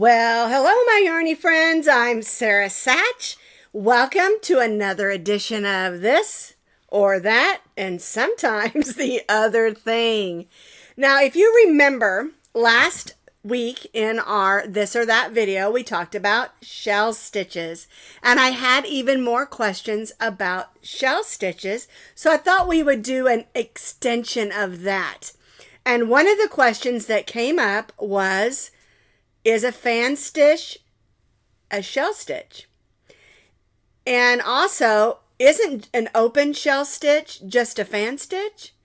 Well, hello, my yarny friends. I'm Sara Sach. Welcome to another edition of This or That, and sometimes the other thing. Now, if you remember, last week in our This or That video, we talked about shell stitches, and I had even more questions about shell stitches, so I thought we would do an extension of that. And one of the questions that came up was, is a fan stitch a shell stitch? And also, isn't an open shell stitch just a fan stitch?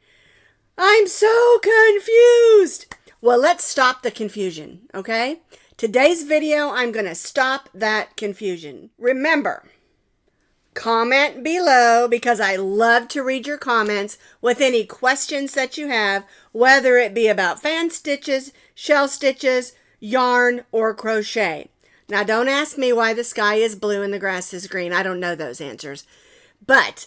I'm so confused. Well, let's stop the confusion, okay? Today's video, I'm going to stop that confusion. Remember, comment below because I love to read your comments with any questions that you have, whether it be about fan stitches, shell stitches, yarn, or crochet. Now, don't ask me why the sky is blue and the grass is green. I don't know those answers. But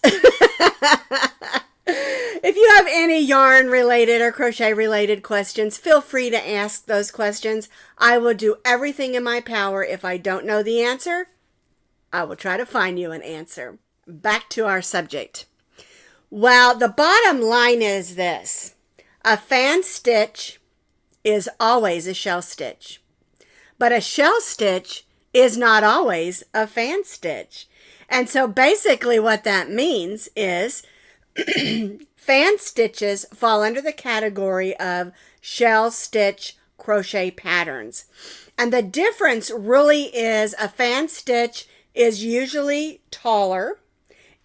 if you have any yarn related or crochet related questions, feel free to ask those questions. I will do everything in my power. If I don't know the answer, I will try to find you an answer. Back to our subject. Well, the bottom line is this. A fan stitch is always a shell stitch, but a shell stitch is not always a fan stitch. And so basically what that means is fan stitches fall under the category of shell stitch crochet patterns. And the difference really is a fan stitch is usually taller,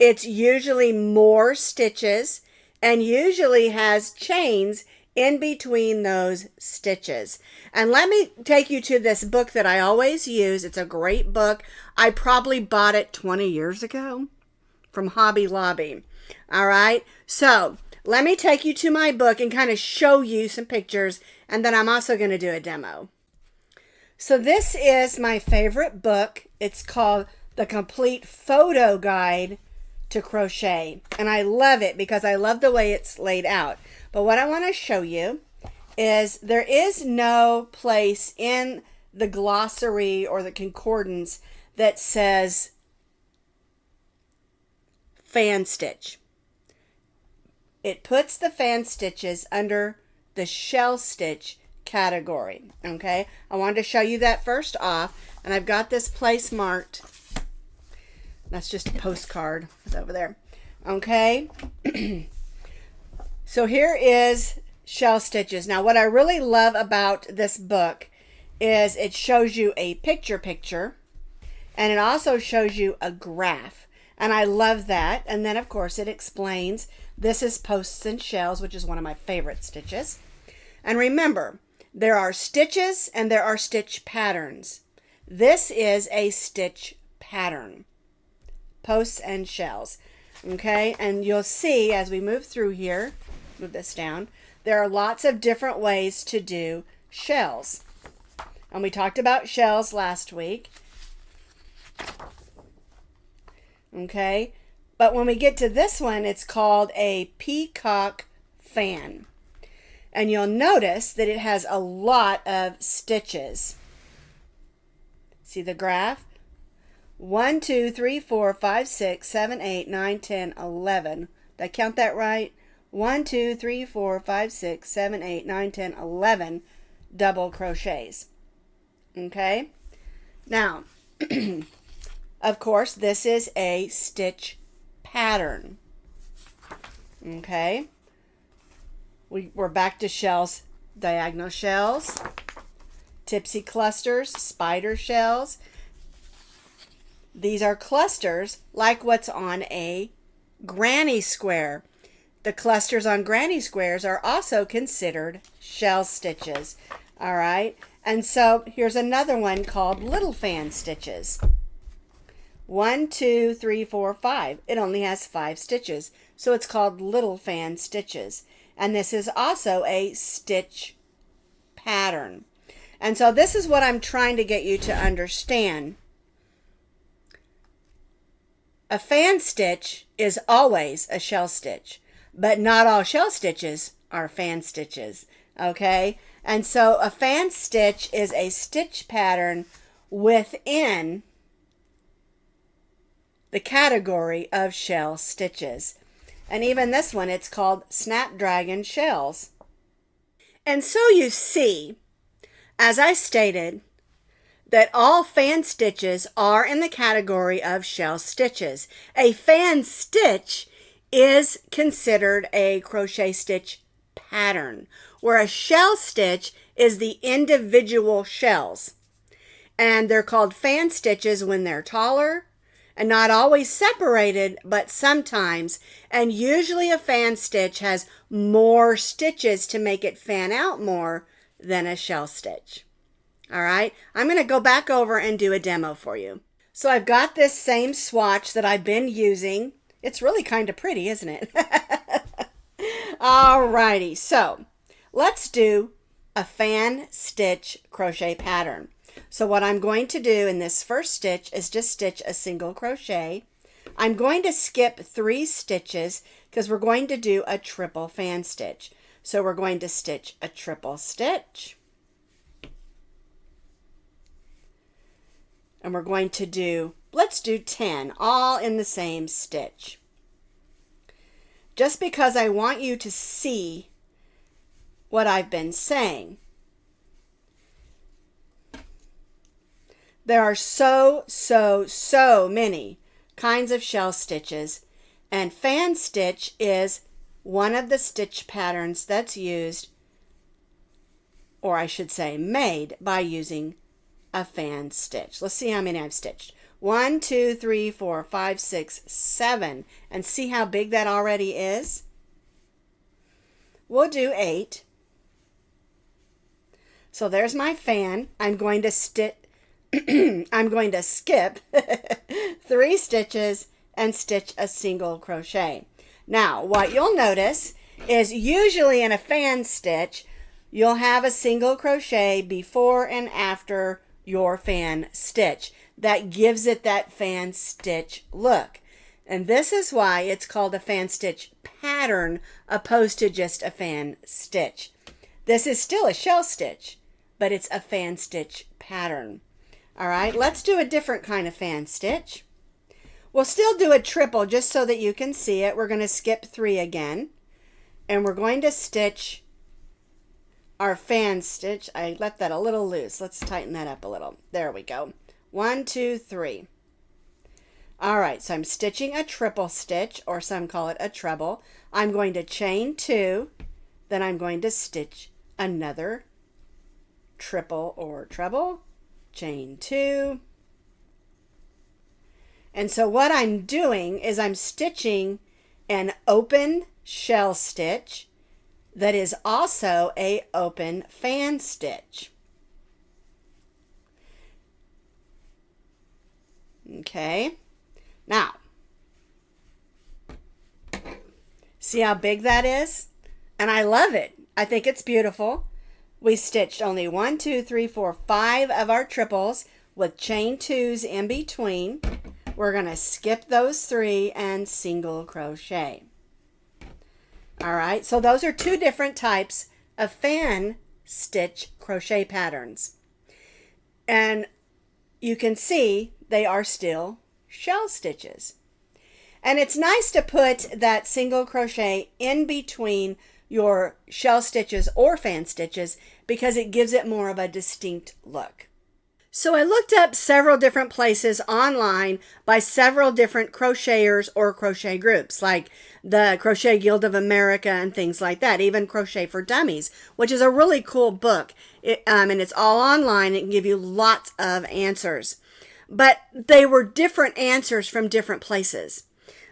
it's usually more stitches, and usually has chains in between those stitches. And let me take you to this book that I always use. It's a great book. I probably bought it 20 years ago from Hobby Lobby. All right. So let me take you to my book and kind of show you some pictures. And then I'm also going to do a demo. So this is my favorite book. It's called The Complete Photo Guide to Crochet. And I love it because I love the way it's laid out. But what I want to show you is there is no place in the glossary or the concordance that says fan stitch. It puts the fan stitches under the shell stitch category. Okay, I wanted to show you that first off, and I've got this place marked. That's just a postcard. It's over there. Okay. So here is shell stitches. Now, what I really love about this book is it shows you a picture, and it also shows you a graph. And I love that. And then, of course, it explains this is posts and shells, which is one of my favorite stitches. And remember, there are stitches and there are stitch patterns. This is a stitch pattern. Posts and shells. Okay, and you'll see as we move through here, move this down, there are lots of different ways to do shells. And we talked about shells last week. Okay, but when we get to this one, it's called a peacock fan. And you'll notice that it has a lot of stitches. See the graph? 1, 2, 3, 4, 5, 6, 7, 8, 9, 10, 11. Did I count that right? 1, 2, 3, 4, 5, 6, 7, 8, 9, 10, 11 double crochets. Okay? Now, of course, this is a stitch pattern. Okay? We're back to shells, diagonal shells, tipsy clusters, spider shells. These are clusters like what's on a granny square. The clusters on granny squares are also considered shell stitches. All right. And so here's another one called little fan stitches. 1, 2, 3, 4, 5. It only has 5 stitches. So it's called little fan stitches. And this is also a stitch pattern. And so this is what I'm trying to get you to understand. A fan stitch is always a shell stitch, but not all shell stitches are fan stitches, okay? And so a fan stitch is a stitch pattern within the category of shell stitches. And even this one, it's called Snapdragon Shells. And so you see, as I stated, that all fan stitches are in the category of shell stitches. A fan stitch is considered a crochet stitch pattern, where a shell stitch is the individual shells. And they're called fan stitches when they're taller and not always separated, but sometimes. And usually a fan stitch has more stitches to make it fan out more than a shell stitch. All right, I'm going to go back over and do a demo for you. So I've got this same swatch that I've been using. It's really kind of pretty, isn't it? All righty, so let's do a fan stitch crochet pattern. So what I'm going to do in this first stitch is just stitch a single crochet. I'm going to skip 3 stitches because we're going to do a triple fan stitch. So we're going to stitch a triple stitch. And we're going to do, let's do 10, all in the same stitch. Just because I want you to see what I've been saying. There are so many kinds of shell stitches, and fan stitch is one of the stitch patterns that's used, or I should say made, by using a fan stitch. Let's see how many I've stitched. 1, 2, 3, 4, 5, 6, 7. And see how big that already is? We'll do 8. So there's my fan. I'm going to skip 3 stitches and stitch a single crochet. Now, what you'll notice is usually in a fan stitch, you'll have a single crochet before and after your fan stitch. That gives it that fan stitch look. And this is why it's called a fan stitch pattern opposed to just a fan stitch. This is still a shell stitch, but it's a fan stitch pattern. All right, let's do a different kind of fan stitch. We'll still do a triple just so that you can see it. We're going to skip 3 again, and we're going to stitch our fan stitch. I left that a little loose. Let's tighten that up a little. There we go. 1, 2, 3. All right, so I'm stitching a triple stitch, or some call it a treble. I'm going to chain 2, then I'm going to stitch another triple or treble, chain 2. And so what I'm doing is I'm stitching an open shell stitch that is also an open fan stitch. Okay, now, see how big that is? And I love it. I think it's beautiful. We stitched only 1, 2, 3, 4, 5 of our triples with chain 2s in between. We're going to skip those 3 and single crochet. All right, so those are 2 different types of fan stitch crochet patterns. And you can see they are still shell stitches. And it's nice to put that single crochet in between your shell stitches or fan stitches because it gives it more of a distinct look. So I looked up several different places online by several different crocheters or crochet groups, like the Crochet Guild of America and things like that, even Crochet for Dummies, which is a really cool book. And it's all online. It can give you lots of answers. But they were different answers from different places.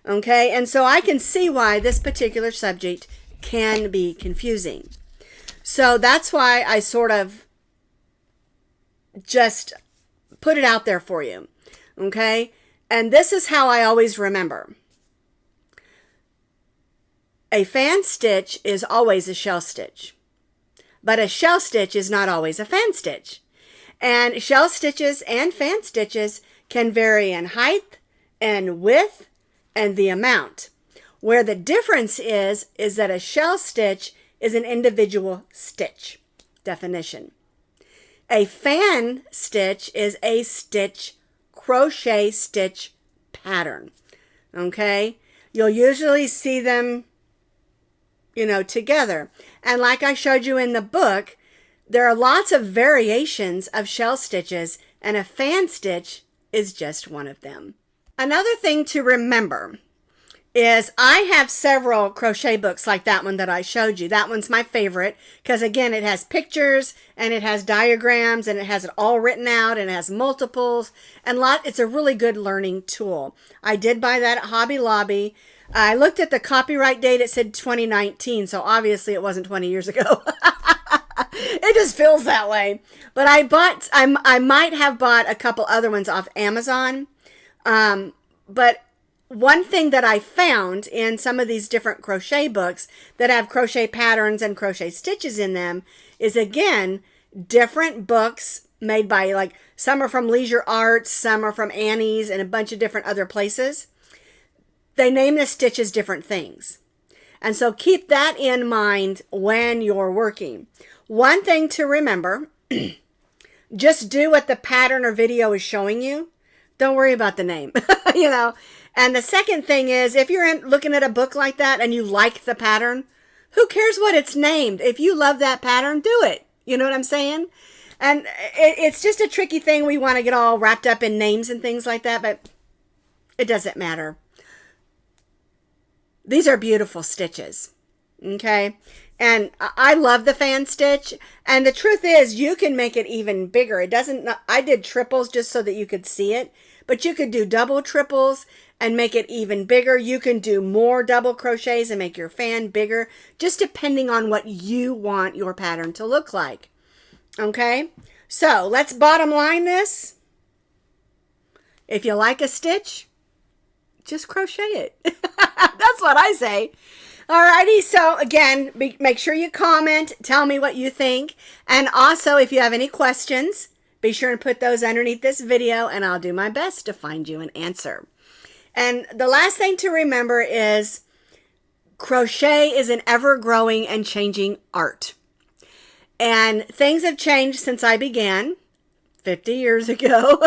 Okay, and so I can see why this particular subject can be confusing. So that's why I sort of just put it out there for you. Okay, and this is how I always remember. A fan stitch is always a shell stitch, but a shell stitch is not always a fan stitch. And shell stitches and fan stitches can vary in height and width and the amount. Where the difference is that a shell stitch is an individual stitch, definition. A fan stitch is a crochet stitch pattern. Okay? You'll usually see them, together. And like I showed you in the book, there are lots of variations of shell stitches, and a fan stitch is just one of them. Another thing to remember is I have several crochet books like that one that I showed you. That one's my favorite because, again, it has pictures and it has diagrams and it has it all written out and it has multiples and it's a really good learning tool. I did buy that at Hobby Lobby. I looked at the copyright date. It said 2019, so obviously it wasn't 20 years ago. It just feels that way. But I might have bought a couple other ones off Amazon. But one thing that I found in some of these different crochet books that have crochet patterns and crochet stitches in them is, again, different books made by, like, some are from Leisure Arts, some are from Annie's, and a bunch of different other places. They name the stitches different things. And so keep that in mind when you're working. One thing to remember, just do what the pattern or video is showing you. Don't worry about the name, And the second thing is, if you're looking at a book like that and you like the pattern, who cares what it's named? If you love that pattern, do it. You know what I'm saying? And it's just a tricky thing. We want to get all wrapped up in names and things like that, but it doesn't matter. These are beautiful stitches, okay? And I love the fan stitch. And the truth is, you can make it even bigger. I did triples just so that you could see it, but you could do double triples and make it even bigger. You can do more double crochets and make your fan bigger, just depending on what you want your pattern to look like. Okay? So let's bottom line this. If you like a stitch, just crochet it. That's what I say. Alrighty, so again, make sure you comment, tell me what you think, and also if you have any questions, be sure and put those underneath this video and I'll do my best to find you an answer. And the last thing to remember is crochet is an ever-growing and changing art. And things have changed since I began 50 years ago.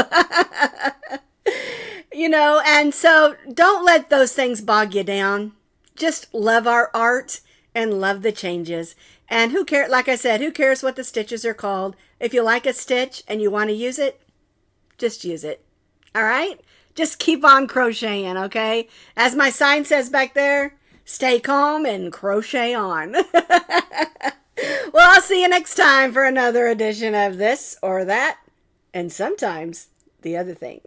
And so don't let those things bog you down. Just love our art and love the changes. And who cares, like I said, who cares what the stitches are called? If you like a stitch and you want to use it, just use it. All right? Just keep on crocheting, okay? As my sign says back there, stay calm and crochet on. Well, I'll see you next time for another edition of this or that, and sometimes the other thing.